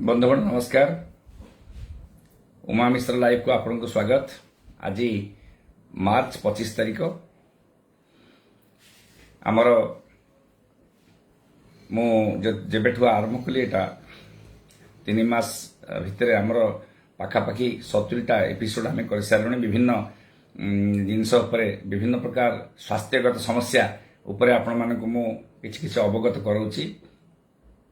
बंधुगण नमस्कार। उमा मिश्र लाइव को आपको स्वागत। आज मार्च 25 तारीख आमर मुझे आरंभ कली एटा 3 मास भितर आमर पाखापाखि 70टा एपिसोड आम कर सारे विभिन्न जिनस विभिन्न प्रकार स्वास्थ्यगत समस्या उपर आपण मानक मु किछि अवगत कराउछि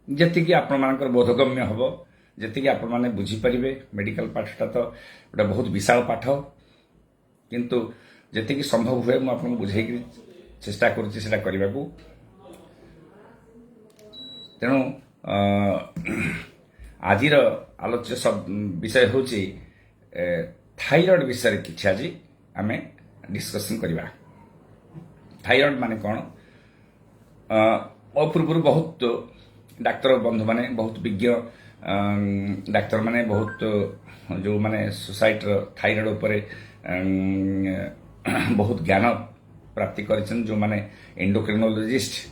जी आपण बोधगम्य हम जी आपण मैंने बुझीपारे। मेडिकल पाठटा तो गोटे बहुत विशाल पाठ किंतु जी संभव हुए मुझे बुझे चेष्टा करुच्चा करने को। तेणु आज आलोच्य विषय हूँ थायराइड विषय किसी आज आम डिस्कसन करवा। थायराइड माने कौन पूर्व बहुत डाक्तर बंधु माने बहुत विज्ञ डाक्तर माने बहुत जो माने सोसाइटी थायराइड उपर बहुत ज्ञान प्राप्ति करिछन जो माने एंडोक्रिनोलॉजिस्ट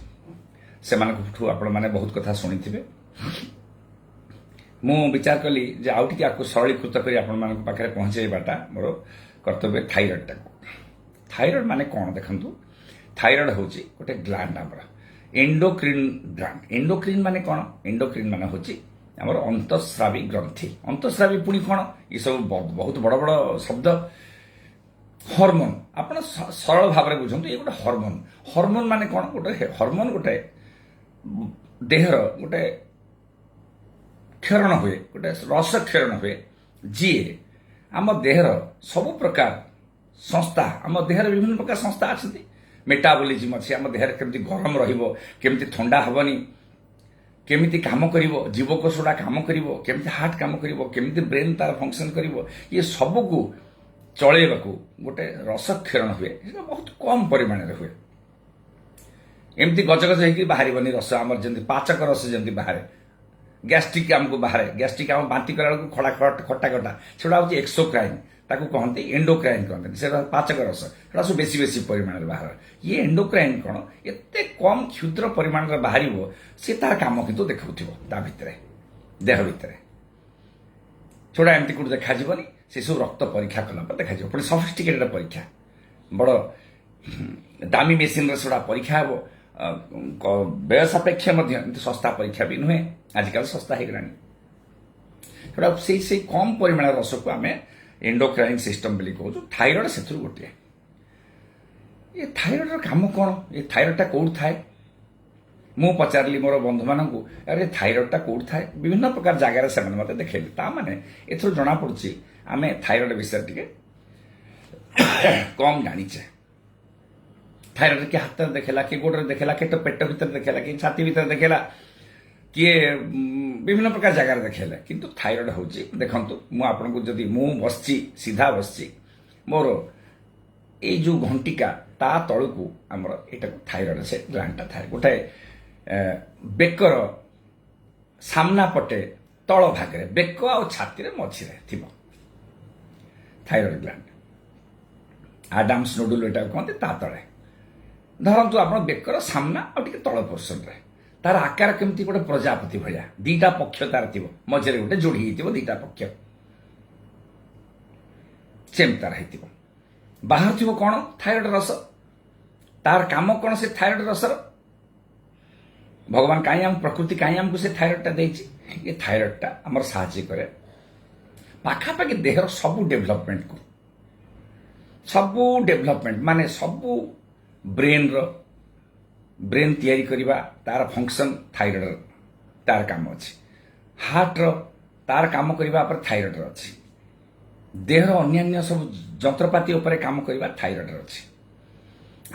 से आपण माने बहुत कथा सुनिथिबे। मु विचार कली जे आउ टिके आको सरलीकृत करी आपण मानक पाखरे पहुंचेबाटा मोर कर्तव्य। थायराइड माने कोन देखंतु, थायराइड होची गोटे ग्लैंड हमर एंडोक्रिन ग्लैंड। एंडोक्रिन माने कोन? एंडोक्रिन माने होची हमर अंतःस्रावी ग्रंथि। अंतःस्रावी पुणी कोन? ये सब बहुत बड़ बड़ शब्द। हार्मोन आपण सरल भाव में बुझंतु, ये गोटे हार्मोन। हार्मोन माने कोन? गोटे हार्मोन गोटे देहर गोटे क्षरण हुए, गोटे रस क्षरण हुए जी आम देहर सब प्रकार संस्था, आम देहर विभिन्न प्रकार संस्था आछंती। मेटाबॉलिज्म अच्छे आम देहर केमती गरम रहिबो, केमती ठंडा हबनी, केमिति काम करिवो, जीवकोषड़ा काम करिवो, केमिति हार्ट काम करिवो, केमिति ब्रेन तार फंक्शन करिवो, ये सब को चलेबाकू गोटे रस क्षरण हुए। बहुत कम परिमाण रे हुए। एमती गजगज होगी बाहर रस आमर जमी पाचक रस जमी बाहर। गैस्ट्रिक आमको बाहर, गैस्ट्रिक आम बांती करा खड़ा खट्टा खट्टा सेटा हूँ एक्सोक्राइन, ताकू कहते एंडोक्राइन कहते से पाचक रस सेटा सब बेसी बेसी परिमाण बाहर। ये एंडोक्राइन कौन एते कम क्षुद्र परिमाण बाहर सी तार काम किंतु देखा भितर देह भितर छोड़ा एमती कौट देखा से सब रक्त परीक्षा कला देखा पुणी सफिस्टिकेटेड परीक्षा बड़ दामी मेसीन सेटा परीक्षा हम व्यय सापेक्ष सस्ता परीक्षा भी नुहे। आजिकल सस्ता हो गला से कम परिमाण रस को आम एंडोक्राइन सिस्टम बोली कहूँ। थायराइड से गोटे। ये थायराइड काम कौन? ये थायराइडटा कौट थाए? मु पचारि मोर बंधु मानक अरे थायराइडटा कौट थाए? विभिन्न प्रकार जगार से मत देखे ताने एथर जना पड़ी आम थायराइड विषय टे कम जानीचे। थायराइड किए हाथ देखेला, किए गोड़े देखेला, किए पेट भीतर देखेला, किए छाती भीतर देखेला, किए विभिन्न प्रकार जगार देखेला, किंतु थायराइड हूँ देखंतु मु आपनको जदि मु बसची सीधा बसची मोर ए जो घंटिका ता तळकू हमर एटा थायराइड से ग्लैंडटा थाए गोटे बेकर सामना पटे तळ भागरे बेक आ छाती रे मझी रे थिबो थायराइड ग्लैंड। आडाम्स नोडुल एटा कहते ता तळे धरतु आप बेकर सामना आ टिके तळ पोर्शन रे तार आकार केमती गोटे प्रजापति भाया दीटा पक्ष तार थी मझे गोटे जोड़ी हो दीटा पक्ष सेम तार हो बाहर थी कौन थायराइड रस। तार काम कौन से थायराइड रसर? भगवान कहीं आम प्रकृति कहीं आमको से थायराइडटा देछि। ये थायराइडटा आमर साहाय्य करे पाखापाखि देहर सबू डेभलपमेंट को। सबू डेभलपमेंट माने सबू ब्रेन तैयारी करिबा तार फंक्शन थायराइड तार काम अच्छी। हार्ट तार काम करिबा पर थायराइड अच्छी। देहर अन्य सब जंत्रपाती उपरे काम करिबा थायराइड अच्छी।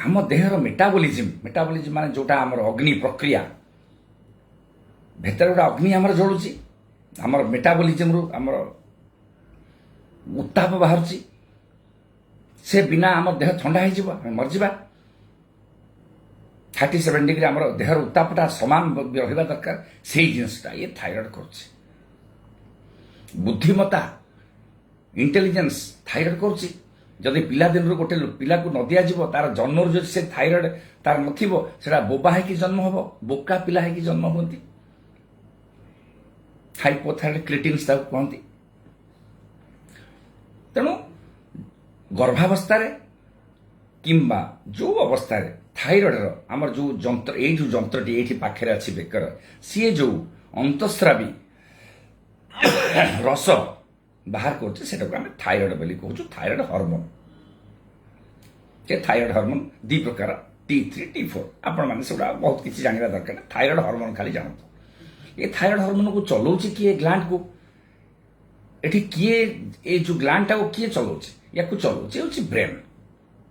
आम देहर मेटाबॉलिज्म माने जोटा आमर अग्नि प्रक्रिया भीतर गोटे अग्नि आमर जलुची। आमर मेटाबॉलिज्म रु आमर उत्ताप बाहर से बिना आम देह ठंडा हो मरजिबा। 37 डिग्री आमर देहर उत्तापटा समान रहा दरकार से जिनसटा ये थायराइड करुच्ची। बुद्धिमत्ता इंटेलिजेंस थायराइड करुच्ची। जदि पिला दिन गोटे पिला को न दिया तार जन्म जो से थायराइड तार नथिबो सेटा बोबा है कि जन्म हबो, बोका पिला है कि जन्म होती। हाइपोथायरॉइड क्रिटिन्स ताको कहती। तेणु गर्भावस्था किंबा जो अवस्था थाइरॉइड आमर जो जंत्र ये जो जंत्रटी ये पाखे अच्छी बेकर सी जो अंतस्रावी रस बाहर कर थाइरॉइड बोली कहूँ। थाइरॉइड हार्मोन थाइरॉइड हार्मोन दी प्रकार T3 T4 आपण मैंने से बहुत किसी जानवा दरकार। थाइरॉइड हार्मोन खाली जानत ये थाइरॉइड हार्मोन को चलाऊँ किए ग्लैंड को एठी किए ये जो ग्लैंड टा को किए चलाऊँ या चलाऊँ ब्रेन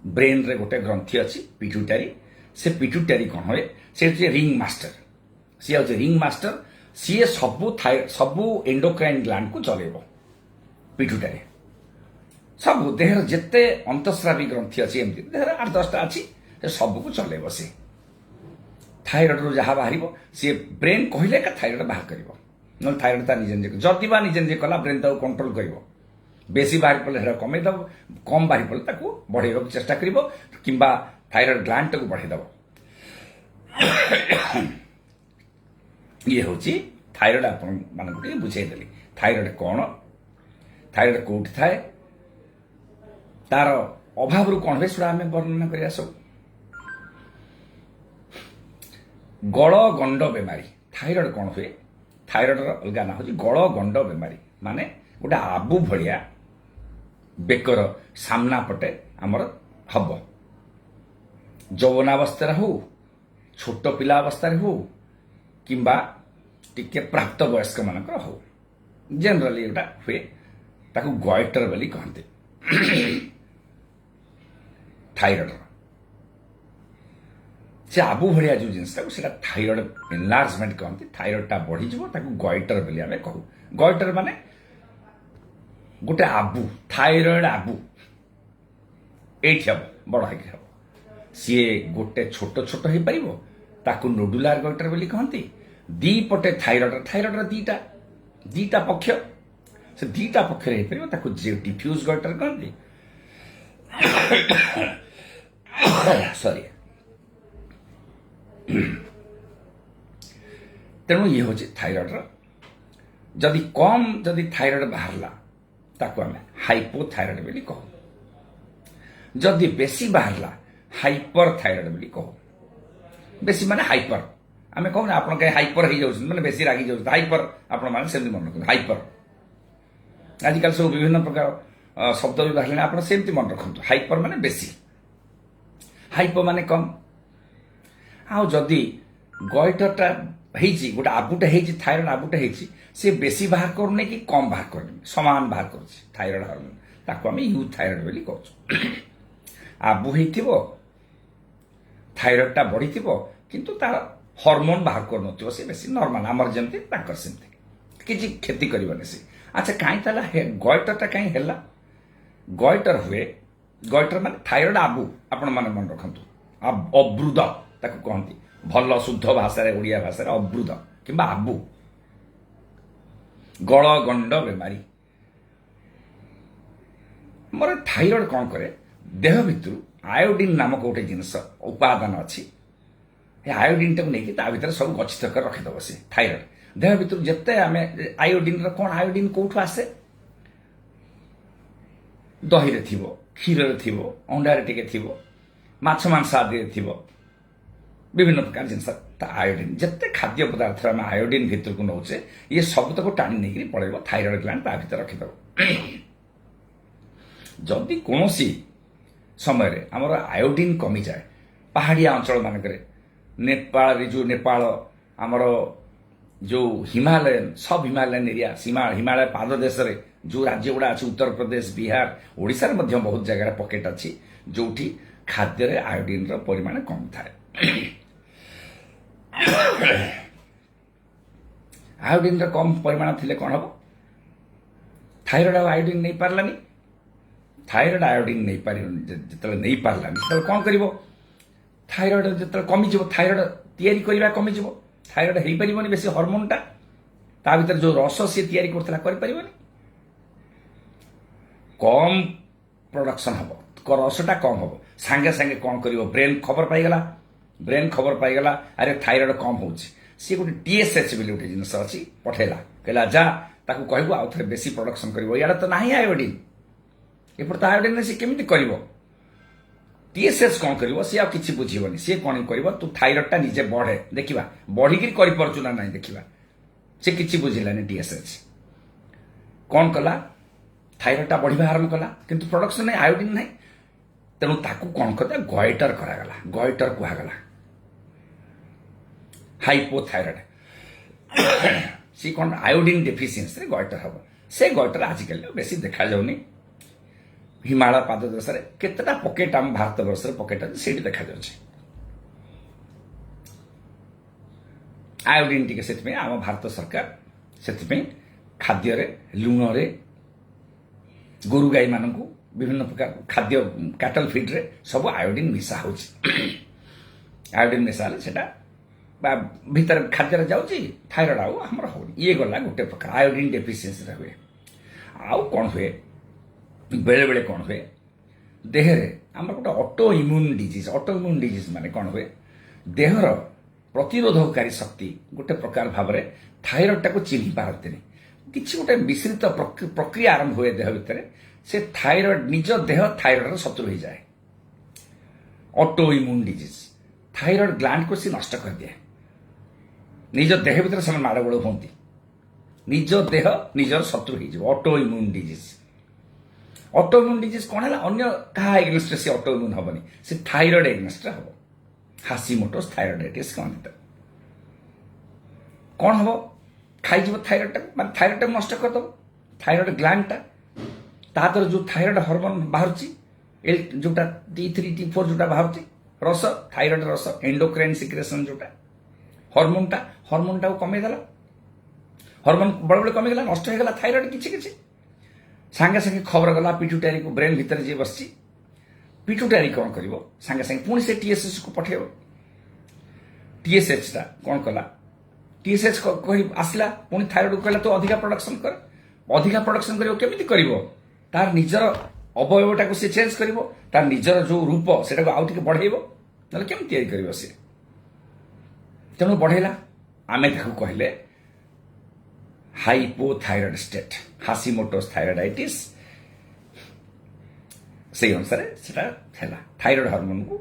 ब्रेन रे गोटे ग्रंथि अच्छी पिट्यूटरी से पिट्यूटरी कौन हुए से रिंग मास्टर सी हूँ रिंग मास्टर सी सबू एंडोक्राइन ग्लैंड को चलेब पिट्यूटरी सब देहर जिते अंतस्रावी ग्रंथि अच्छी एमती देहर 8-10टा अच्छी सब को चलेब सी थाइरॉइड रू जहाँ बाहर सी ब्रेन कहले का थाइरॉइड बाहर कर ना थाइरॉइड ता निजे निजे जदि बा निजे निजे कला ब्रेन ताको कंट्रोल कर बेसी बाहर पड़े हेरा कमेदब कम बाहर पड़े ताको बढ़ाइबा चेष्टा करिवो किंबा थाइरॉइड ग्लैंड टाको बढ़ाइदब। ये होची थाइरॉइड आपण मानक टिके बुझाई देली थाइरॉइड कौन थाइरॉइड कोठी थाए तार अभाव रु कौन हुए आम वर्णना करिया सब। गल गंड बेमारी थाइरॉइड कौन हुए थाइरॉइड अलग ना हूँ गल गंड बेमारी माने गोटे आबू भलिया बेकर सामना पटे आमर हम यौवनावस्था हो छोट पिला अवस्था हो किंबा टिके प्राप्त वयस्क मानक हो जनरली एटा हुए ताकू गॉइटर बोली कहते। थाइरॉइड से आबू भलिया जो जिनस थाइरॉइड एनलार्जमेंट कहते थाइरॉइड टा बढ़ी ताकू गॉइटर बोली आमे कहू। गॉइटर माने गोटे आबू थाइरॉइड आबू एठी हम बड़ है हम सी गोटे छोट छोट हो पार ताकू नोडुलार गॉइटर बोली कहती। दी पटे थाइरॉइड थाइरॉइड दीटा पक्ष से दीटा पक्ष हो पार ताकू डिफ्यूज गॉइटर कहती। सॉरी तेणु ये हूँ थाइरॉइड जदि कम जदि थाइरॉइड बाहरला ताको आमे हाइपोथायरॉइड बोली कहू। जदि बेसी बाहरला हाइपर थायरॉइड बोली कहू। बेसी माने हाइपर आमे कहू ना आपण कहीं हाइपर हो जाउछ माने बेसी रागी जाउछ हाइपर आपण माने सेमि मन रखु हाइपर आजकल सब विभिन्न प्रकार शब्द भी बाहरले आपण सेमति मन रखु। हाइपर माने बेसी हाइपर माने कम आ जदि गॉइटरटा हेची गोटे आबुटा हेची थाइरॉइड आबुटा हेची से बेसी बाहर करने कि कम बाहर करने समान बाहर कर थाइरॉइड हार्मोन ताको आमे यूथाइरॉइड बोली कहू। आबु हेथिबो थाइरॉइड टा बढ़ीथिबो किंतु तार हार्मोन बाहर कर नथिबो से बेसी नॉर्मल आमर जेमति ताकर सेमति किछि क्षति करबने से। अच्छा काई ताला गॉइटर टा काई हेला गॉइटर हुए गॉइटर माने थाइरॉइड आबु आपण माने मन रखंतु अब्रुद ताको कहंती भल शुद्ध भाषा ओडिया भाषा अब्रुद किंबा आबू गल गंड बेमारी मोर थाइरॉइड कौन करे देह भितर आयोडीन नामक गोटे जिनस उपादान अच्छी आयोडीन टाक नहीं भीतर सब गच्छित कर रखिदब से थाइरॉइड देह भितर जिते आम आयोडीन कौन आयोडीन कौटू आसे दही रे थिबो क्षीर रे थिबो अंडा रे टिके थिबो माछ मांस आदि रे थिबो विभिन्न प्रकार जिनस आयोडीन जिते खाद्य पदार्थ आम आयोडीन भितर को नौचे ये सब तक टाणी नहीं पड़ेगा थाइरॉइड ग्लैंड ता भीतर रखिदब। जदि कौन समय आमर आयोडीन कमी जाए पहाड़िया अंचल मानक नेपाल जो नेपाल आमर जो हिमालयन सब हिमालयन एरिया हिमालय पाद देश रे जो राज्य गुड़ा अच्छे उत्तर प्रदेश बिहार ओडिशा रे मध्य बहुत जगह पकेट अच्छी जोठी खाद्य रे आयोडीन रो परिमाण कम थाए। आयोडीन रो कम परिमाण थिले कोन हबो थाइरॉइड आयोडीन नहीं पारलानी थाइरॉइड आयोडीन नहीं पार जिते नहीं पारलानी तब कौन करिवो थाइरॉइड जिते कमी जीवो थाइरॉइड तैयारी करबा कमी जीवो थाइरॉइड हेई परिबोनी बेसी हार्मोन टा ता भीतर जो रस से तैयारी करथला करि परिबोनी कम प्रोडक्शन हबो रसटा कम हबो सांगे सांगे कौन करिवो ब्रेन खबर पाइगला अरे थाइरॉइड कम होउची सी गोटे टीएसएच बोली गोटे जिनस अच्छी पठेला कहला जा ताकू कहबू आउ थे बेसी प्रोडक्शन करिवो यार तो नाही आयोडीन एपट तो आयोडीन सी केमिति करिवो टीएसएच कौन करिवो सी आ किछि बुझिबोनी सी कोन करिवो तू थायराइड टा निजे बढ़े देखिबा बढ़ी कि करि परचु ना नाही देखिबा से किछि बुझिलानी टीएसएच कौन कला थायराइड टा बढ़िबा आरंभ कला किंतु प्रोडक्शन नै आयोडीन नै तेणु ताकू कौन करते गॉइटर करागला गॉइटर कहगला हाइपोथायराइड सी कौन आयोडीन डेफिशिएंसी रे गॉइटर हम से गॉइटर आजिकल बेसी देखा जाउनी हिमालय पाददेश रे केतटा पॉकेट हम भारत वर्ष रे पॉकेट से देखा जाउछि आयोडीन टिके सेति आम भारत सरकार सेति खाद्य रे लुण रे गोरु गाई मानकू विभिन्न प्रकार खाद्य कैटल फीड रे सब आयोडीन मिसा होछि आयोडीन मिसाले सेटा भीतर खाद्य रे जाउछि थायराइड आउ हमर होनी ये गला गोटे प्रकार आयोडीन डेफिशिएंसी रे हुए आउ कोन हुए बेले बेले कोन हुए देह रे हमर गोटे ऑटो इम्यून डिजीज माने कोन हुए देहर प्रतिरोधकारी शक्ति गोटे प्रकार भाव थायराइड टाको चिन्हि पारते किछि गोटे विस्तृत प्रक्रिया आरंभ हुए देह भितर से थायराइड निज देह थायराइड शत्रु हो जाए auto immune disease thyroid gland को सी नष्ट कर दिए निज देह भीतर से माड़गोड़ होती निज देह निजर शत्रु हो ऑटो इम्यून डिजीज कौन है अन्य क्या एग्नेस्ट से ऑटो इम्यून हेनी से थायराइड एग्नेस्ट हम हासीमोटोस थायराइडाइटिस कहते कौन हम खाई थायराइड थायराइड नष्ट करदेव थायराइड ग्लैंड ता द्वारा जो थायराइड हार्मोन बाहर जोटा T3 T4 जोटा बाहर रस थायराइड रस एंडोक्राइन सिक्रेशन जोटा हार्मोन टा कमेदेला हार्मोन बड़े बड़े कमीगला नष्ट हो गला थायराइड किछि सांगे सांगे खबर गला पिट्यूटरी को ब्रेन भीतर जे बसची पिट्यूटरी कौन करिवो सांगे सांगे पुणी से टीएसएच को पठेइबो टीएसएच टा कौन कला टीएसएच कहि आसला पुणी थायराइड को कहला तो अधिका प्रोडक्शन करिवो केमिति करिवो तार निजर अवयवटा को से चेंज करिवो तार निजर जो रूप सेटा को आउ टिके बढ़ेइबो नले केमिति तयारी करिवो से तेणु बढ़ेला आमे ताकू कहले हाइपोथायराइड स्टेट हासीमोटोस थायराइडाइटिस से अनुसार सेटा थेला थायराइड हार्मोन को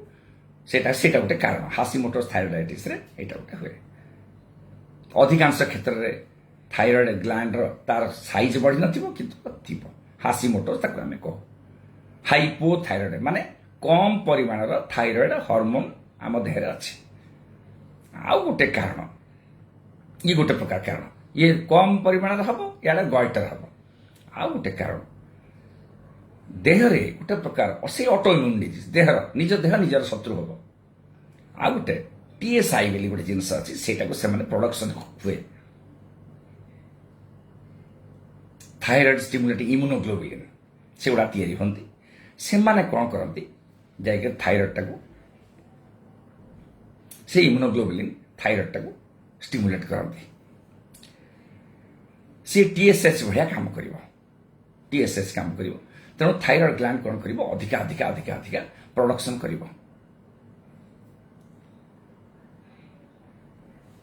सेटा गोटे कारण हासीमोटोस थायराइडाइटिस रे एटा गोटे हुए अधिकांश क्षेत्र रे थायराइड ग्लैंड रो तार साइज बढ़ी नथिबो किंतु थिबो हासीमोटोस ताको आमे कहो हाइपोथायराइड माने कम परिमाण रो थायराइड हार्मोन आम देह रे अछि आउ गोटे कारण ये गोटे प्रकार कारण ये कम परिमाण हम या गॉइटर हम आउ गोटे कारण देह रे गोटे प्रकार असे ऑटो इम्यून डिजीज देहर निज देह निजर शत्रु हम आउ गोटे टीएसआई बोली गोटे जिनस अच्छी सेटा को से प्रोडक्शन हुए थायराइड स्टिमुलेटिंग इम्यूनोग्लोबुलिन से गुड़ा तैयारी होती से माने कौन करती जाकर थायराइड टाको से इम्यूनोग्लोबुलिन थायराइड टाको स्टिमुलेट करती सी टीएसएच भाया काम करिवो टीएसएच काम करिवो तेणु थायराइड ग्लैंड कौन करिवो अधिका अधिका अधिका अधिका प्रोडक्शन करिवो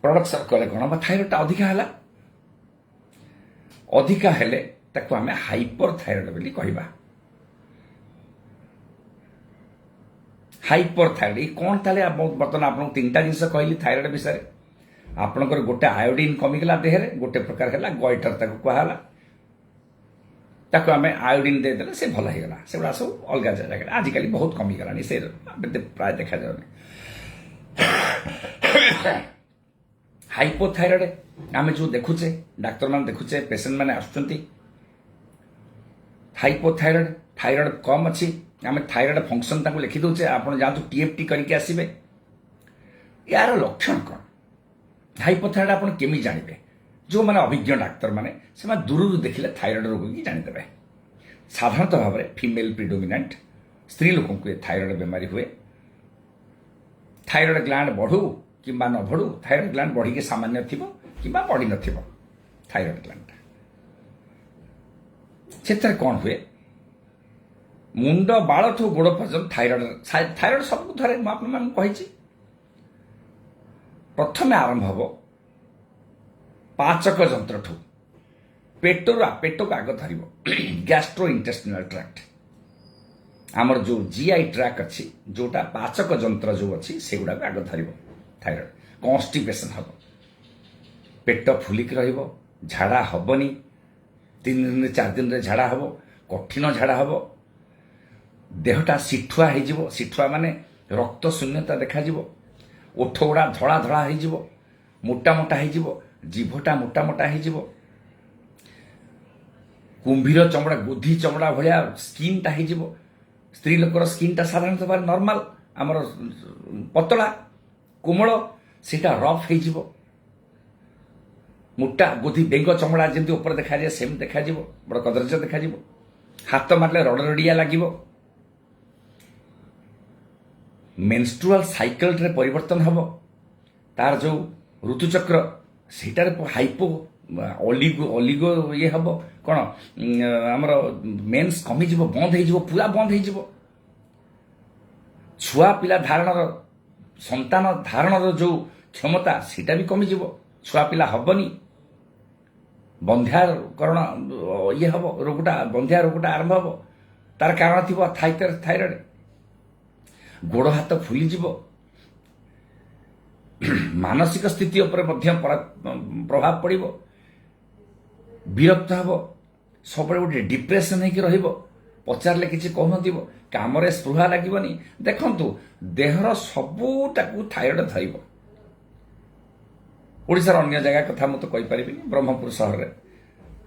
प्रोडक्शन कले कौन थायराइड अधिका है अधिका हेले ताको आमे हाइपर थायराइड बोली कहबा हाइपर थायराइड कौन ताले बर्तमान आपन तीनटा जिनस कहली थायराइड विषय आपनकर गोटे आयोडीन कमिगला देहरे गोटे प्रकार है गॉइटर ताको कहला ताको आमे आयोडीन दे देले से भल हो गला से बड़ा सब अलग जगह आजिकल बहुत कमी गलानी से प्राय देखा जाउनी हाइपोथायराइड आमे जो देखुचे डॉक्टर मान देखुचे पेशेंट माने आसुचंती हाइपोथायराइड थायराइड कम अच्छी आमे थायराइड फंक्शन ताको लिखि दउचे आपण जातु टीएफटी करके आसीबे यार लक्षण कौन हाइपोथायराइड आपण केमी जानिबे जो माने अभिज्ञ डाक्तर माने से दूर देखिले थायराइड रोग की जानिदेबे साधारणतः भाव में फीमेल प्रिडोमिनेंट स्त्री लोक को थायराइड बेमारी हुए थायराइड ग्लैंड बढ़ू कि न बढ़ू थायराइड ग्लैंड बढ़ी के सामान्य थी कि बढ़ी न थायराइड ग्लैंड से कौन हुए मुंड बाल ठू गोड़ पर्यटन थायराइड सब धरे मुझे प्रथम आरंभ हम पाचक जंत्र ठू पेट को आग धर गैस्ट्रो इंटेस्टिनल ट्रैक्ट आमर जो जीआई ट्रैक अच्छी जोटा पाचक जंत्र जो अच्छी से गुड़ा आग धर थायराइड कन्स्टिपेशन हम पेट फुलिक झाड़ा हबनी 3 दिन 4 दिन रे झाड़ा हम कठिन झाड़ा हम देहटा सिठुआ हो सिठुआ माने रक्त शून्यता देखा ओठ गुड़ा धड़ा धड़ा हो मोटा मोटा हो जीभटा मोटा मोटा हो कुंभीर चमड़ा गोधी चमड़ा भाया स्किनटा हो स्त्री लोकर स्किनटा साधारणतः नॉर्मल आमर पतला कोमल सेटा रफ हो मोटा गोधी बेंग चमड़ा जमी ऊपर देखा जाए सेम देखा बड़ कदर्ज देखा हाथ मारले रड़रड़िया लगे मेन्स्ट्रुअल साइकिल रे परिवर्तन हम तार जो ऋतुचक्र सेटार हाइपो अलिगो ये हम कौन आमर मेन्स कमिज बंद हो पूरा बंद हो छुआ पिला धारणर संतान धारणर जो क्षमता सेटा भी कमिज छुआ पिला हबनी बंध्याकरण ये हम रोगटा बंध्या रोगटा आरंभ हम तार कारण थी थायराइड गोड़ हाथ फुली मानसिक स्थिति उपर प्रभाव पड़ो विरक्त हम सब गोटे डिप्रेशन हो पचारे किसी कहन काम स्पृहा लगनी देखु देहर सबूटा थायराइड धर ओडिशार अन्य जगह कथा मुझे कहीपर ब्रह्मपुर सहर में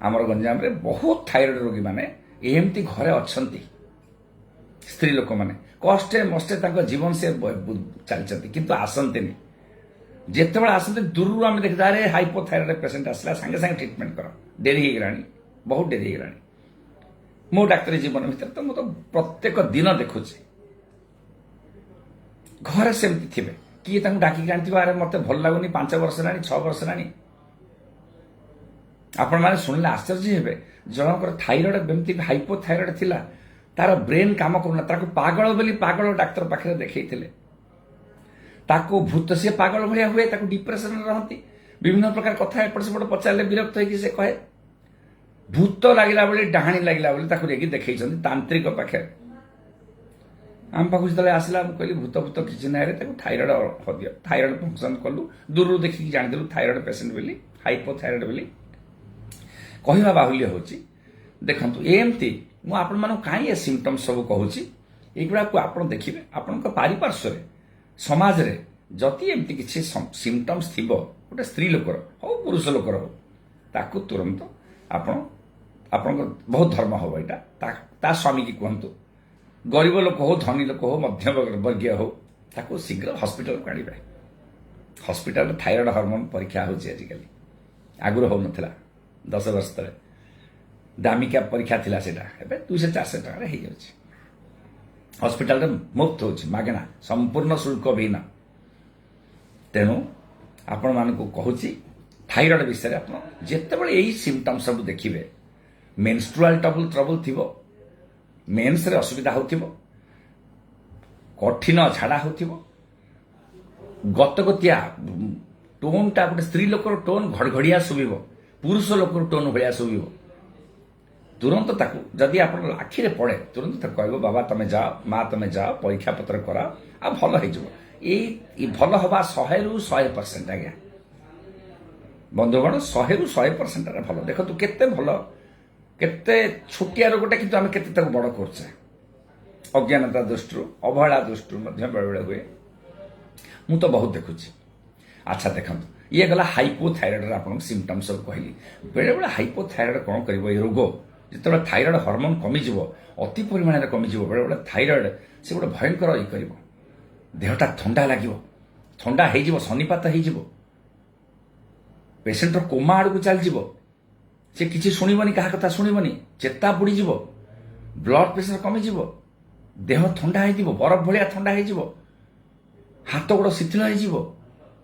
आमर गंजाम रे बहुत थायराइड रोगी माने एमती घरे अच्छा स्त्री लोक मैंने कष्टे मस्टे जीवन से चलती किंतु आसती जिते आसते दूर आम देखा अरे हाइपोथायराइड पेसेंट आसला सांगे सांगे ट्रिटमेंट कर डेरी होगलानी बहुत डेरी होगलानी मो डाक्तरी जीवन भीतर तो मुझे प्रत्येक दिन देखुची घरे सेमती थे किए डाकिक आनी अरे मत भल लगुनि 5 वर्ष है 6 वर्ष है आपण मैंने शुणिले आश्चर्य हे जनकर थायराइड बेमती हाइपोथायराइड थिला तार ब्रेन काम करूना ताको पागल बोली पागल डाक्तर पाखे देखते ताको भूत सी पागल भाया हुए ताको डिप्रेशन रहती विभिन्न प्रकार कथा एपट सेपट पचारे विरक्त होगी से कहे भूत लगला बोली डाणी लगला बोली ताको देखी तांत्रिक पाखे आम पाक जो आसला कहली भूत भूत किसी ना थायराइड हदियो थायराइड फंक्शन कलु दूर देखिक जानीदेलु थायराइड पेसेंट बोली हाइपोथायराइड बोली कहवा बाहुल्य होची देखंतु एमती मु आपण मानु काई ए सिम्पटम्स सब कहूची एगुड़ा को आपण देखिबे आपण को पारिपार्श्व समाज रे जति एमती किछि सिम्पटम्स थिबो गोटे स्त्री लोकर हो पुरुष लोकर हो ताकू तुरंत आपण आपण बहुत धर्म हो एटा ता स्वामी की कहंतु गरीब लोक हो धनी लोक हो मध्यम वर्गीय हो ताको शीघ्र हॉस्पिटल को आनिबे हॉस्पिटल थायराइड हार्मोन परीक्षा होची आजिकली आगुर हो नथला 10 वर्ष तले दामिका परीक्षा थिला सेटा एबे 200-400 टका रे हे जाउची हॉस्पिटल रे मुफ्त होची मागना संपूर्ण शुल्क बिना तेनु आपण मान को कहूची थायराइड विषय आपण जेते बळे एही सिम्पटम सब देखिबे मेन्स्ट्रुअल ट्रबल थिबो मेन्स रे असुविधा होथिबो कठिन झाड़ा होथिबो गतगतिया टोनटा गोटे स्त्री लोकर टोन घड़घड़िया शुभिबो पुरुष लोकर टोन भलिया शुभिबो तुरंत ताकू जदि आपण आखिरे पड़े तुरंत ताकू कहबो बाबा तमे जाओ माँ तमे जाओ परीक्षा पत्र कराओ आ भल हो जाओ ये भल हवा 100% आज्ञा बंधुगण 100% भल देख तू केते भल केते छोटिया रोगटा किंतु आम केते ताकू बड़ करछे अज्ञानता दृष्टि अवहेला दृष्टि बेले बेले हुए मु तो बहुत देखुची अच्छा देखंतु ये गला हाइपोथायराइड आपन सिम्पटम सब कहली बेले बेले हाइपोथायराइड कौन करिवो ए रोग जिते थायराइड हार्मोन कमिଯିव अति परिमाण में कमिଯିव बेले बेले थायराइड से गोटे भयंकर ये कर देहटा थंडा लगे थंडा हो सन्निपात हो पेसेंटर कोमा आड़ को चलଯିव से किसी शुणबनी क्या कथा शुणबनी चेता बुड़ीज ब्लड प्रेशर कमिଯିव देह थंडा हो बरफ भाया थंडा हो हाथ गोड़ शिथिल हो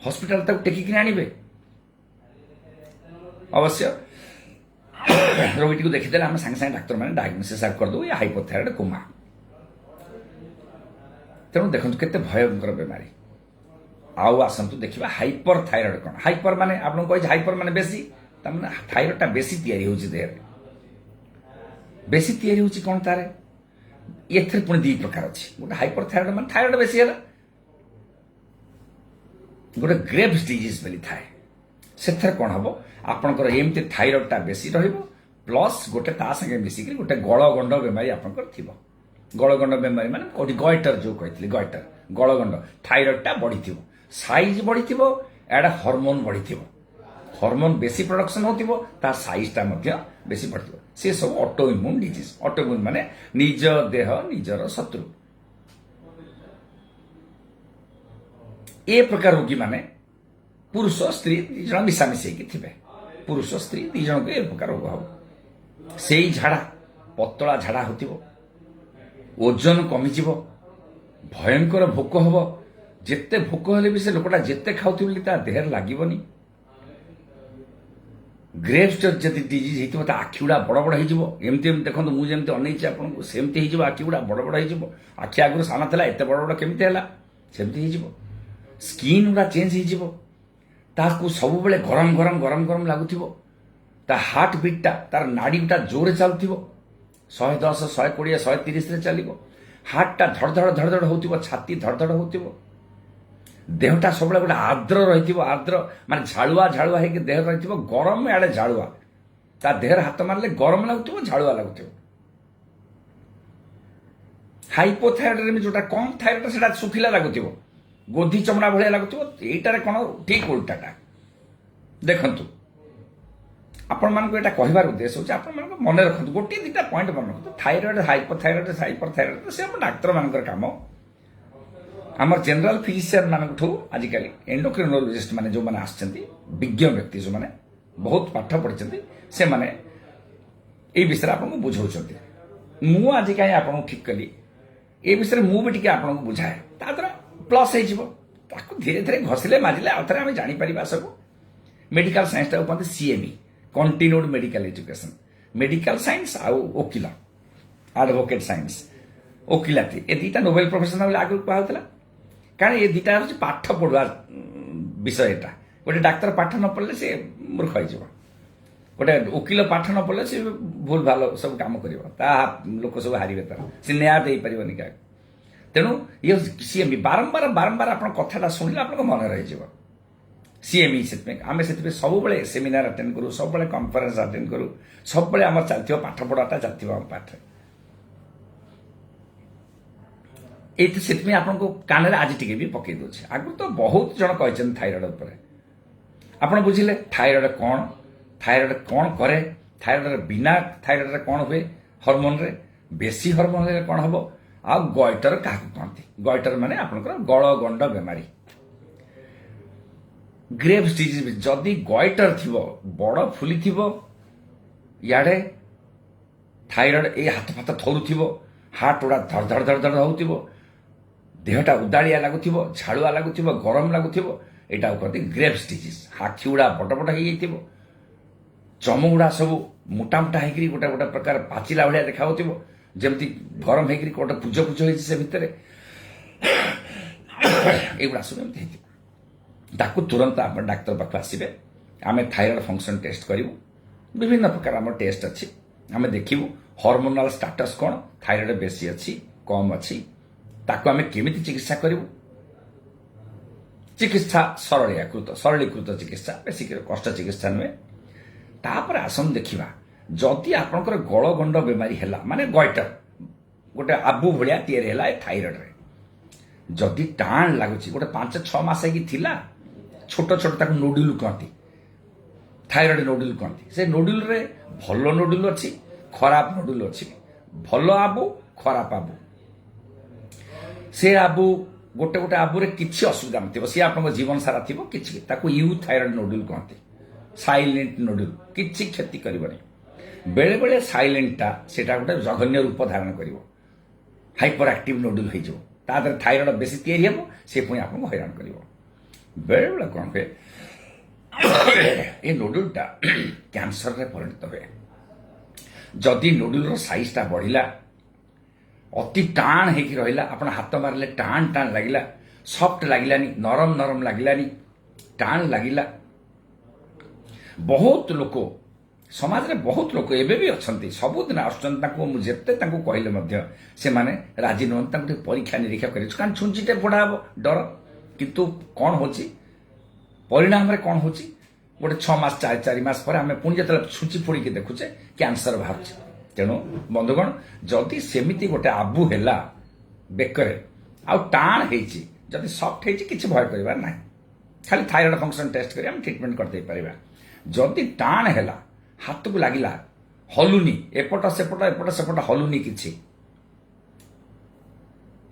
हॉस्पिटल तक टेकिक आनिबे अवश्य रोगी को देखीदे आम सांगे सांगे डाक्तर मैंने डायग्नोसिस करदे ये हाइपोथायराइड कोमा तेणु देखो केते भयंकर बेमारी आउ आसतु देखा हाइपर थायरॉइड कौन हाइपर माने आपको कही हाइपर माने बेसी तमाने थायरॉइड टा बेसी तैयारी होची देह बेसी तैयारी होची कौन तारे एथर पुणी दी प्रकार अच्छी गोटे हाइपर थायरॉइड माने थायरॉइड बेसी है गोटे ग्रेव्स डिजीज बोली थाए से कौन हम आपंकर एमती थायरॉइड टा बेसी रहिबो प्लस गोटे ता संगे मिसिक गोटे गलगंड बेमारी आपंकर थिबो गलगंड बेमारी माने कोठी गॉइटर जो कहथिली गॉइटर गलगंड थायरॉइड टा बढ़ी थिबो साइज बढ़ी थिबो एडा हार्मोन बढ़ी थिबो हार्मोन बेसी प्रोडक्शन होतिबो ता साइज टा मध्य बेसी बढ़थिबो से सब auto immune disease auto immune माने निज देह निजर शत्रु ए प्रकार रोगी माने पुरुष स्त्री जन मिशामिशी थे पुरुष स्त्री दी जन को ए प्रकार रोग हम से झाड़ा पतला झाड़ा हो ओजन कमिज भयंकर भोक हम जिते भोक हेले भी से लोकटा जिते खाऊ देह लगनी ग्रेव्स जदि डिजीज होता आखि गुड़ा बड़ बड़ होमती देखो मुझे अनईची आपको सेमती आखि गुड़ा बड़ बड़ हो आखि आगुरी सान था एत बड़ बड़ केमती है सेमती स्किन गुड़ा चेंज हो सब बेले गरम गरम गरम गरम लगुव ता हार्ट बीटा तार नाड़ीटा जोरे चलुव 110 120 130 चलो हार्टा धड़ धड़ धड़ धड़ हो छाती धड़ धड़ हो देहटा सब गोटे आर्द्र रही आर्द्र मान झाड़ुआ झाड़ुआ होगी देह रही गरम आड़े झाड़ुआ ता देहर हाथ मारे गरम लगुव झाड़ुआ लगुव हाइपोथायरॉइड जोटा कम थायरॉइड से सुखिला लगुव गोधी चमड़ा भाया लगुव यहीटार कौन ठीक उल्टाटा देखु आपण मान एटा कहबार उद्देश्य होची आपण मान मन रखु गोटे दुटा पॉइंट मन रखु थायरॉइड हाइपोथायरॉइड से हम डाक्तर मानकर काम आमर जनरल फिजिशियन मानक आजिकल एंडोक्रिनोलॉजिस्ट माने जो माने आछंती विज्ञ व्यक्ति जो माने बहुत पाठ पढ़िछंती से माने ए विषय आपन को बुझौछंती मु आज काई आपन ठीक कली ए विषय मु भी टिके आपन को बुझाए ताद्रा प्लस हे जीवो ताको धीरे धीरे घसिले माजिले आथरे हम जानि परिबा सब मेडिकल साइंस ता कहते CME continued medical education medical science आ वकील एडवोकेट साइंस वकिलाती ए दुटा नोबेल प्रोफेशनल आगे कहला कारण ये दुटा हूँ पाठ पढ़ुआ विषयटा गोटे डाक्तर पाठ न पढ़ले से मूर्ख हो गोटे वकिल पाठ न पढ़ले से भूल भाल सब काम कर लोक सब हारे तार से न्याय दे पारनि क्या तेणु ये सीएमई बारंबार बारंबार आप कथा शुणिले आप मन रही सीएमई से आम से सब सेमिनार अटेंड करूँ सब कॉन्फ्रेंस अटेंड करूँ सब आम चलती पाठ पढ़ाटा चलती पाठ ये आपको कान आज टी भी पकई दूसरे आगु तो बहुत जन कहते थायरॉइड उपर आप बुझिले थायरॉइड कौन करे थायरॉइड बिना थायरॉइड कौन हुए हार्मोन रे बेसी हार्मोन रे कौन हम आ गॉइटर क्या कहते गॉइटर माने आपनकर गलगंड बेमारी ग्रेव्स डिजीज जदि गॉइटर थिबो बड़ फुली थिबो याडे थायरॉइड ए हाथ फाथ थरुथिबो हार्ट उड़ा धड़ धड़ धड़ धड़ होथिबो देहटा उदाड़िया लगुव झाड़ुआ लगुव गरम लगुव यहाँ कहते ग्रेव्स डिजीज आखि गुड़ा बड़ बड़ हो चम गुड़ा सब मोटा मोटा होगी गोटे गोटे प्रकार पाचिला भाया देखा जमती गरम होगी गोटे पूज पूज हो भितर युवा सब एमती ताकू तुरंत आप डाक्तर पाख आसवे आम थायरॉइड फंक्शन टेस्ट करूँ विभिन्न प्रकार आम टेस्ट अच्छी आम देखू हार्मोनाल स्टाटस कौन थायरॉइड बेसी अच्छी कम अच्छी ताको आमे केमिति चिकित्सा करू चिकित्सा सरलीकृत चिकित्सा बेसी कष्ट चिकित्सा नुहे तापर आसन देखिबा जदि आपनकर गलगंड बेमारी हैला माने गॉइटर गोटे आबू भलिया तैयारी हैला थायरॉइड रे जदि टाण लागुची गोटे 5-6 मास की थिला छोट छोट ताको नोडुल कहती थायरॉइड नोडुल कहती से नोडुल रे भलो नोडुल अच्छी खराब नोडुल अच्छी भलो आबू खराब आबू से आबू गोटे गोटे आबू किसी असुविधा नथिबो सी आपन जीवन सारा थिबो किछि ताको यू थायरॉइड नोडुल कहते साइलेंट नोडुल किछि क्षति करबनी बेले बेले साइलेंटटा सेटा गोटे जघन्य रूप धारण करिवो हाइपर एक्टिव नोडुल हो जो तादर थायरॉइड बेसी तैयारी हेबो से पुणी आपन हैरान करिवो बेले बेले कोन पे ए नोडुलटा कैंसर रे परिणत हुए जदि नोडुल रो साइजटा बढ़िला अति टाण होगी रहा आप हाथ मारे टाण टाण लगे सफ्ट लगिलानी नरम नरम लगिलानी टाण लगिला बहुत लोक समाज रे बहुत लोक एबे भी अछंती सबुदिन आसुचंती ताको मु जेते ताको कहले मध्य से माने राजी नहन ताको परीक्षा निरीक्षा करे कारण छुंचीटे फोड़ा हबो डर किंतु कौन होची परिणाम रे कौन होची गोटे 6 मास 4 मास पर आम पुणी जो छुंची फोड़ी के देखुचे कैंसर बाहर तेणु बंधुगण जदि सेमिति गोटे आबू है बेकरे आउ टाण होती जदि सफ्ट होती किसी भय कर ना खाली थायराइड फंक्शन टेस्ट कर ट्रिटमेंट करदे पारिबा जदि टाण है हाथ को लगिला हलुनी एपट सेपट हलुनी किछि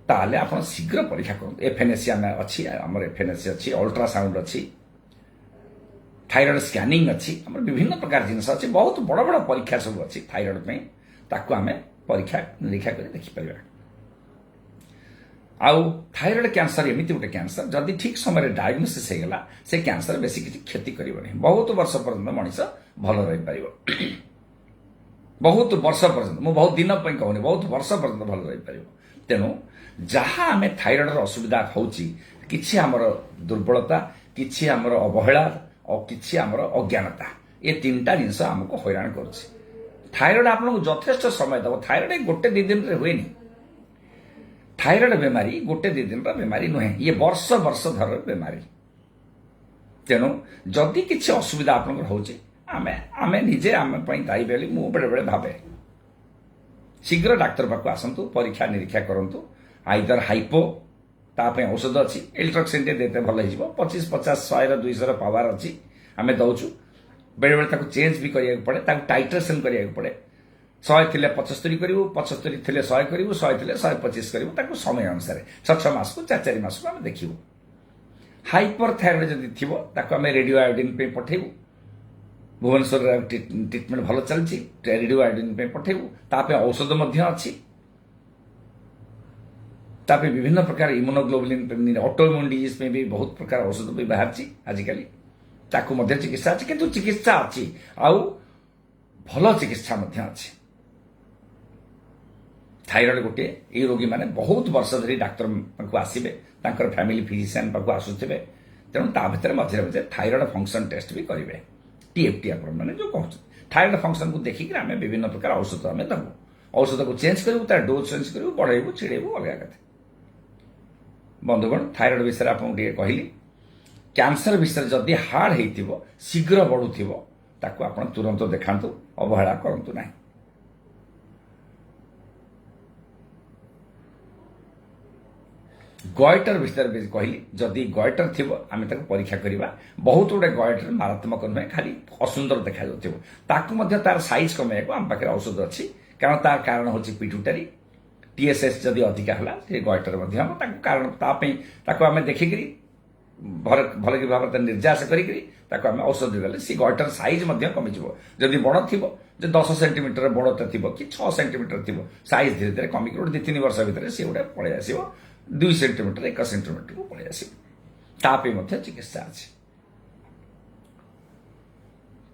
ताले आपण शीघ्र परीक्षा करନ୍ତୁ एफएनएससी आम अच्छी आमर एफएनएससी अच्छी अल्ट्रासाउंड अच्छी थायराइड स्कैनिंग अच्छी आम विभिन्न प्रकार जिनस अच्छी बहुत बड़ बड़ परीक्षा सब अच्छी थायराइड पे ताकू आम परीक्षा निरीक्षा कर देखिपर आउ थायराइड कैंसर एमती गोटे कैंसर जदि ठीक समय डायग्नोसिस होगला से कैंसर बेसी किसी क्षति करबनी बहुत वर्ष पर्यंत मनीष भल रही पार बहुत वर्ष पर्यंत मु बहुत दिन कहूनी बहुत वर्ष पर्यंत भल रही पार तेणु जहाँ आम थायराइड असुविधा होची किछि आमर दुर्बलता किछि आमर अवहेला और किछि आमर अज्ञानता ये तीनटा जिनस आमको हैरान करुछि थायराइड आपको यथेष्ट समय दब थायराइड गोटे 2 दिन रे हुएनी थायराइड बेमारी गोटे 2 दिन बेमारी नुहे ये वर्ष वर्ष धर बेमारी तेणु जदि किछि असुविधा आपन होची आमे आमे निजे आमे पई दायी बेली मु बेले बेले भाबे शीघ्र डाक्टर पाखु आसंतु परीक्षा निरीक्षा करंतु आइदर हाइपो तापे औषध अच्छी एल्ट्रोक्सिन देते भल हो 25-50 100 200 पावर अच्छी आम दौचु बेले बेले चेंज भी करिया पड़े टाइट्रेसन करिया पड़े 100 थिले 75 करू 75 थिले 100 करू 100 थिले 125 करू समय अनुसार 6 मास को 4 मास को आम देखू हाइपर थायराइड जदि थी आम रेडियो आयोडीन पे पठेबू भुवनेश्वर ट्रिटमेंट भल चलती रेडियो आयोडीन पे पठेबू तापे औषध अच्छी तापे विभिन्न प्रकार इम्यूनोग्लोबुलिन ऑटोइम्यून डिजीज में भी बहुत प्रकार औषध भी बाहर आजिकल ताकू मध्य चिकित्सा अच्छी किंतु चिकित्सा अच्छी आउ भल चिकित्सा अच्छी थायराइड गोटे ये रोगी माने बहुत वर्ष धरी डाक्तर पाखु आसबे तांकर फैमिली फिजिशियन पाखु आसुथिबे तेणु ता भितर मझे मझे थायराइड फंक्शन टेस्ट भी करेंगे टीएफटी आपण मैंने जो कहते थायराइड फंक्शन को देखिक आम विभिन्न प्रकार औषध आम दबू औषध को चेंज करूँ तार डोज चेंज करूँ बढ़ेबू छिड़ेबू अलग कथा बंधुगण थायराइड विषय आपको कहली कैंसर विषय जदि हार्ड हो शीघ्र बढ़ुव ताकू आप तुरंत देखातु अवहेला करतु ना गॉइटर विषय कहली जदि गॉइटर थी आम परीक्षा करवा बहुत गुड़े गॉइटर मारात्मक नुहे खाली असुंदर देखा तार साइज कमेक आम पाखे औषध अच्छी कारण तार कारण हूँ पिट्यूटरी टीएसएस जदि अधिका है गॉइटर हम कारण आम देखिक भल कि भाव निर्यास करें औषध देले सी गॉइटर साइज कमिज जदि बड़ थी 10 सेंटीमीटर बड़टा थी कि 6 सेंटीमीटर थी साइज धीरे धीरे कमिक 2-3 वर्ष भितर सी गोटे पलि आस 2 सेंटीमीटर 1 सेंटीमीटर को पलि आस चिकित्सा अच्छी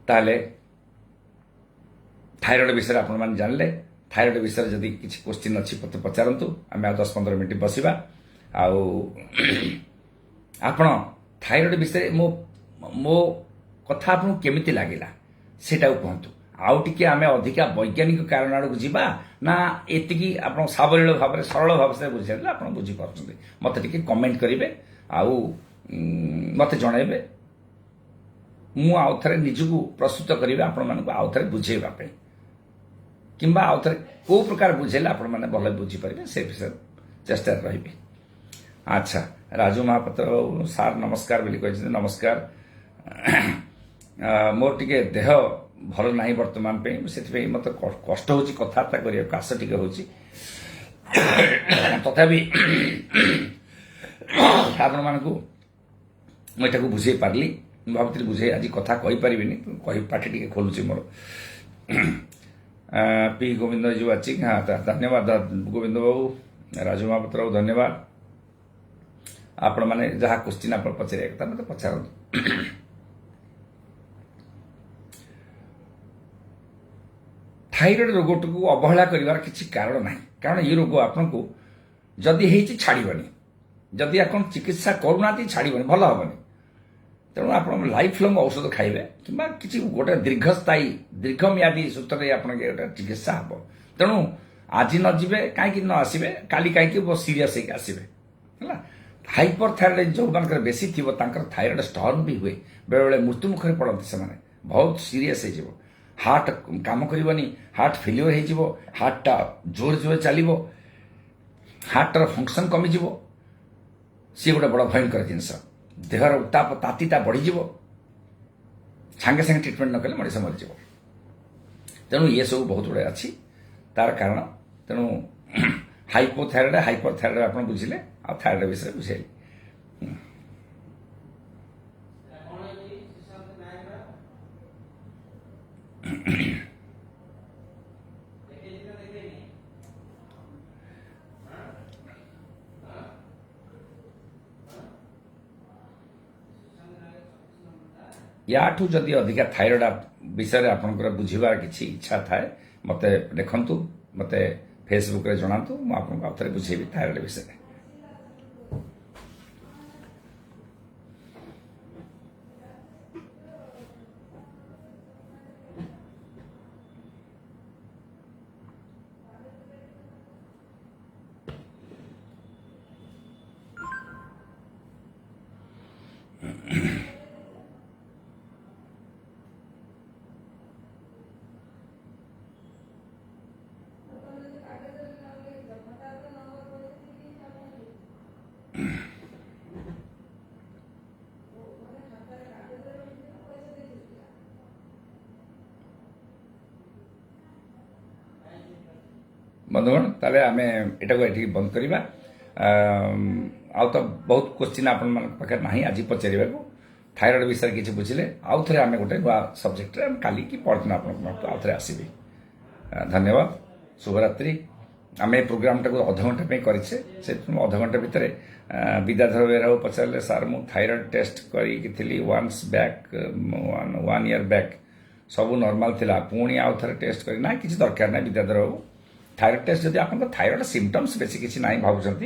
ताले थायराइड विषय आप जानले थायराइड विषय जदि किसी क्वेश्चन अच्छी मत पचारतु आम 10-15 मिनट बसवा आपण थायराइड विषय मो कथा आपको केमिति लगिला सेटा कहतु आउ टिके आमे अधिका वैज्ञानिक कारण आड़ जीवा ना एतिकी आप सावलील भाव में सरल भाव से बुझाइले आप बुझीपार मत टिके कमेंट करेंगे आउ मत जनइबे मु आउ थे निजको प्रस्तुत करी आपण मानक आउ थे बुझेवाई कि आउ थे कौ प्रकार बुझेले आपण मैंने भल बुझीपारे से विषय चेष्टा रही अच्छा राजू महापात्र सार नमस्कार बोली कहते नमस्कार मोर टिके देह भल ना बर्तमान से मत कष्ट हो कथबार्ता करने काश टे हो तथापि आपण मानक मुझे बुझे पार्ली भावती बुझे आज कथा कही पाठी टे खोलुची मोर पी गोविंद जी अच्छी हाँ धन्यवाद गोविंद बाबू राजू महापात्र धन्यवाद आपण मैंने जहाँ क्वेश्चन आप पचारे कथा मत पचार थायराइड रोग को अवहेला कर किसी कारण ना कारण ये रोग आपको जदि छाड़बनी जदि आप चिकित्सा करूना छाड़बनी भल हेनी तेणु आप लाइफ लंग औषध खाइबे कि किसी गोटे दीर्घस्थायी दीर्घमियादी सूत्र आप चिकित्सा हम तेणु आज न जीवे कहीं न आसबे काली कहीं सीरीयस होकर आसबे है हाइपरथायरॉइड जो मान बेसी थी थायरॉइड स्टर्न भी हुए बेले बेले मृत्यु मुखर पड़ते से बहुत सीरीयस हो हार्ट काम करनी हार्ट फेल्योर हो हार्टा जोर जोर चलो हार्टर फंक्शन कमिज सी गोटे बड़ भयंकर जिनस देहर उत्ताप तातीटा बढ़ीज सांगे सांगे ट्रिटमेंट न कले मनीष मरीज तेणु ये सब बहुत गुड़े अच्छी तार कारण तेणु हाइपोथायरॉइड हाइपरथायरॉइड आप बुझिले आ थायरॉइड विषय बुझेली याठू जदि अधिका थायरॉइड विषय आपंकर बुझार किसी इच्छा थाए मत देखु मत फेसबुक रे जनातु मु आपको आउ थे बुझेबी थायरॉइड विषय बंधुगण ताले आमे एटा को एठी बंद करिबा आ तो बहुत क्वेश्चन आपन पाखे नाही आज पचारिबा को थायरॉइड विषय किसी बुझिले आउ थे आमे गोटे नुआ सब्जेक्ट रे काली की पढ़ना आपन आउ थे आसीबी धन्यवाद शुभरात्रि आमे प्रोग्राम टाको आधा घंटा पे करिसे से आधा घंटा भितर विद्याधर बेराव पचारले सर मु थायरॉइड टेस्ट करी थिली वन्स बैक 1 ईयर बैक सब नॉर्मल थिला पुणी आउ थे टेस्ट करी ना किसी दरकार ना विद्याधर बाबू थायरॉइड टेस्ट जब आप थायरॉइड सिम्पटम्स बेसी किसी ना भावुंट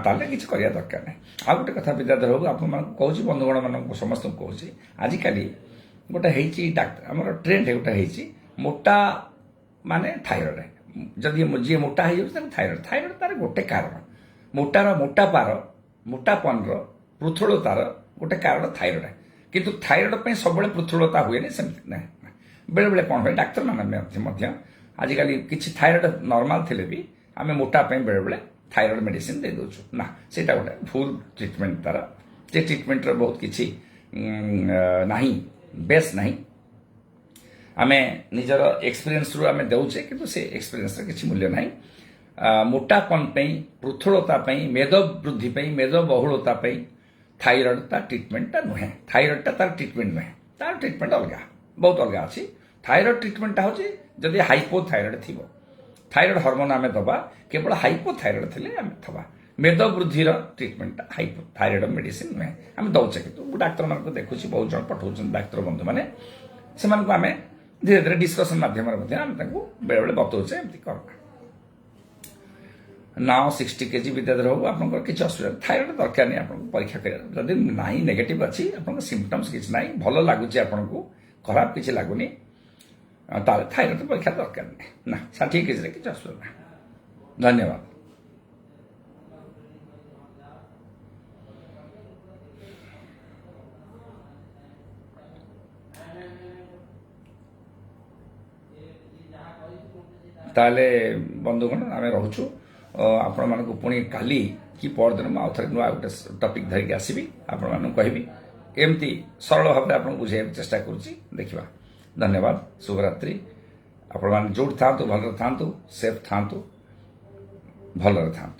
ताले किसी करिया दरकार नहीं आ गोटे कथा विद्याधर बाबू आप कहूँ बंधुगण मान समस्त कहूँ आजिकल गोटे डाक्तर आम ट्रेंड गोटे मोटा माने थायरॉइड जदि जी मोटा हो थायरॉइड थायरॉइड तार गोटे कारण मोटार मोटापन पृथुलतार गोटे कारण थायरॉइड किंतु थायरॉइड सब पृथुलता हुए ना बेले बेले कौन हुए डाक्तर मैंने आजिकल किसी थायरॉइड नॉर्मल थे भी आम मोटा बेले बेले थायरॉइड मेडिसिन दे दौचु ना सेटा गोटे भूल ट्रिटमेंट तार से ट्रिटमेंट बहुत किसी ना बेस ना आम निजर एक्सपीरियंस रु आम दौचे कि से एक्सपीरियंस किसी मूल्य ना मोटापन पृथुलता मेद वृद्धि मेद बहुलता थायरॉइड तार ट्रिटमेंटा नुहे थायरॉइड तार ट्रिटमेंट नुहे तार ट्रिटमेंट अलग बहुत अलग अच्छी थायरॉइड ट्रिटमेंटा हूँ जदि हाइपोथायरॉइड थी थायरॉइड हार्मोन आम दबा केवल हाइपोथायरॉइड थे आम थवा मेद वृद्धि ट्रिटमेंट थायरॉइड मेडिसिन नुहे आम दौचे कि डाक्तर मान देखुची बहुत जन पठाऊँ डाक्तर बंधु मैंने से आम धीरे धीरे डिस्कसन मध्यम बेले बेले बतौचे एमती कर नाउ 60 kg विद्याधर बाबू आप किसी असुविधा थायरॉइड दरकार नहीं आपको परीक्षा कर ना नेगेटिव अच्छी आप सिम्पटम्स किसी ना भल लगुच आपको खराब किसी लगुनि थायरॉइड परीक्षा दरकार नहीं ना 60 kg किसी असुविधा ना धन्यवाद। ताले बंधुगण आम रोचु आपण मानक पुणी काली कि परदिन मुझे आउ थे नुआ गोटे टपिक धरिकी आसबि आपण मानक कहबी एमती सरल भाव आप बुझे चेष्टा करुच्ची देखा धन्यवाद शुभरात्रि आपण मैंने जो था भल था सेफ था भल था।